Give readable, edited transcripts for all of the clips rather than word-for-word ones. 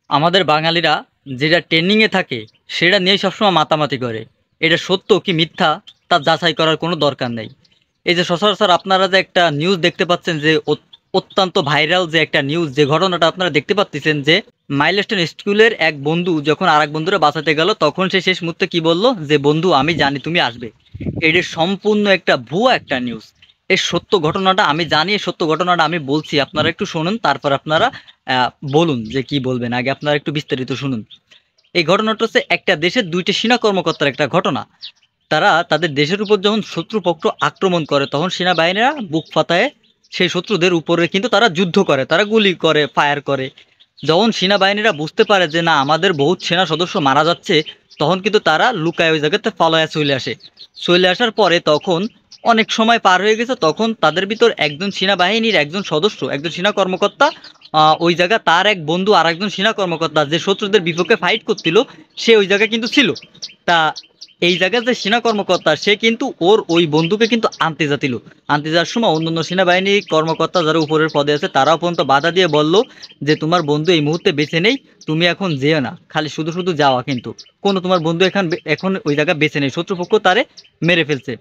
আমাদের বাঙালিরা যেটা ট্রেন্ডিংয়ে থাকে সেটা নিয়ে সবসময় মাতামাতি করে। এটা সত্য কি মিথ্যা তা যাচাই করার কোনো দরকার নেই। এই যে সচরাচর আপনারা যে একটা নিউজ দেখতে পাচ্ছেন, যে অত্যন্ত ভাইরাল যে একটা নিউজ, যে ঘটনাটা আপনারা দেখতে পাচ্ছেন, যে মাইলস্টোন স্কুলের এক বন্ধু যখন আরেক বন্ধুরা বাঁচাতে গেল, তখন সে শেষ মুহূর্তে কি বলল, যে বন্ধু আমি জানি তুমি আসবে। এটা সম্পূর্ণ একটা ভুয়া একটা নিউজ। এই সত্য ঘটনাটা আমি জানি, এই সত্য ঘটনাটা আমি বলছি, আপনারা একটু শুনুন, তারপর আপনারা বলুন যে কি বলবেন। আগে আপনারা একটু বিস্তারিত শুনুন। এই ঘটনাটা হচ্ছে একটা দেশের দুইটা সেনা কর্মকর্তার একটা ঘটনা। তারা তাদের দেশের উপর যখন শত্রুপক্ষ আক্রমণ করে, তখন সেনাবাহিনীরা বুক ফাটায় সেই শত্রুদের উপরে কিন্তু তারা যুদ্ধ করে, তারা গুলি করে, ফায়ার করে। যখন সেনাবাহিনীরা বুঝতে পারে যে না, আমাদের বহুত সেনা সদস্য মারা যাচ্ছে, তখন কিন্তু তারা লুকায় ওই জায়গাতে পালায়া চলে আসে। চলে আসার পরে তখন অনেক সময় পার হয়ে গেছে, তখন তাদের ভিতর একজন সেনাবাহিনীর একজন সদস্য, একজন সেনা কর্মকর্তা, ওই জায়গা তার এক বন্ধু আর একজন সেনা কর্মকর্তা যে শত্রুদের বিপক্ষে ফাইট করছিল, সে ওই জায়গায় কিন্তু ছিল। তা এই জায়গায় যে সেনা কর্মকর্তা, সে কিন্তু ওর ওই বন্ধুকে কিন্তু আনতে যাচ্ছিল। আনতে যাওয়ার সময় অন্যান্য সেনাবাহিনী কর্মকর্তা যারা উপরের পদে আছে, তারাও পর্যন্ত বাধা দিয়ে বলল যে তোমার বন্ধু এই মুহূর্তে বেঁচে নেই, তুমি এখন যেও না, খালি শুধু শুধু যাওয়া, কিন্তু কোনো তোমার বন্ধু এখন এখন ওই জায়গায় বেঁচে নেই, শত্রুপক্ষ তারে মেরে ফেলছে।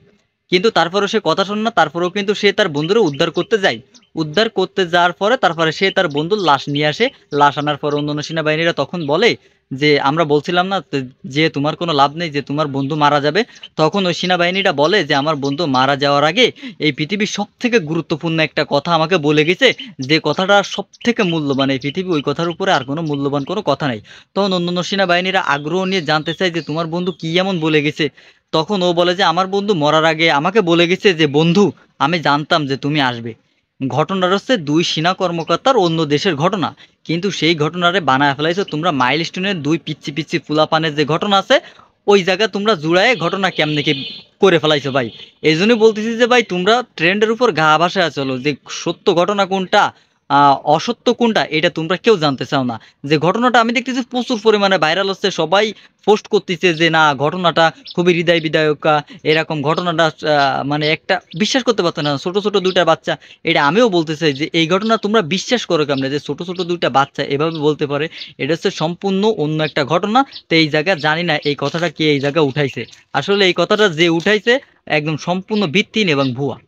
কিন্তু তারপরেও সে কথা শোনে না, তারপরেও কিন্তু সে তার বন্ধুরা উদ্ধার করতে যায়। উদ্ধার করতে যাওয়ার পরে তারপরে সে তার বন্ধুর লাশ নিয়ে আসে। লাশ আনার পর অন্যান্য সেনাবাহিনীরা তখন বলে যে আমরা বলছিলাম না যে তোমার কোনো লাভ নেই, যে তোমার বন্ধু মারা যাবে। তখন ওই সেনাবাহিনীটা বলে যে আমার বন্ধু মারা যাওয়ার আগে এই পৃথিবীর সব থেকে গুরুত্বপূর্ণ একটা কথা আমাকে বলে গেছে, যে কথাটা সব থেকে মূল্যবান এই পৃথিবী, ওই কথার উপরে আর কোনো মূল্যবান কোনো কথা নেই। তখন অন্যান্য সেনাবাহিনীরা আগ্রহ নিয়ে জানতে চায় যে তোমার বন্ধু কি এমন বলে গেছে। তখন ও বলে যে আমার বন্ধু মরার আগে আমাকে বলে গেছে যে বন্ধু আমি জানতাম যে তুমি আসবে। ঘটনাটা হচ্ছে দুই সেনা কর্মকর্তার অন্য দেশের ঘটনা, কিন্তু সেই ঘটনারে বানায় ফেলাইছো তোমরা মাইলস্টোনের দুই পিচ্ছি পিচ্ছি ফুলাপানের যে ঘটনা আছে, ওই জায়গায় তোমরা জুড়ায় ঘটনা কেমনে কি করে ফেলাইছো ভাই। এই জন্যই বলতেছি যে ভাই তোমরা ট্রেন্ডের উপর গা ভাসায় চলো, যে সত্য ঘটনা কোনটা অসত্য কোনটা এটা তোমরা কেউ জানতে চাও না। যে ঘটনাটা আমি দেখতেছি প্রচুর পরিমাণে ভাইরাল হচ্ছে, সবাই পোস্ট করতেছে যে না ঘটনাটা খুবই হৃদয় বিদায়ক, এরকম ঘটনাটা মানে একটা বিশ্বাস করতে পারতো না, ছোট ছোট দুইটা বাচ্চা। এটা আমিও বলতে চাই যে এই ঘটনা তোমরা বিশ্বাস করো কেমনে, যে ছোট ছোট দুইটা বাচ্চা এভাবে বলতে পারে। এটা হচ্ছে সম্পূর্ণ অন্য একটা ঘটনা। তো এই জায়গায় জানি না এই কথাটা কে এই জায়গায় উঠাইছে। আসলে এই কথাটা যে উঠাইছে একদম সম্পূর্ণ ভিত্তিহীন এবং ভুয়া।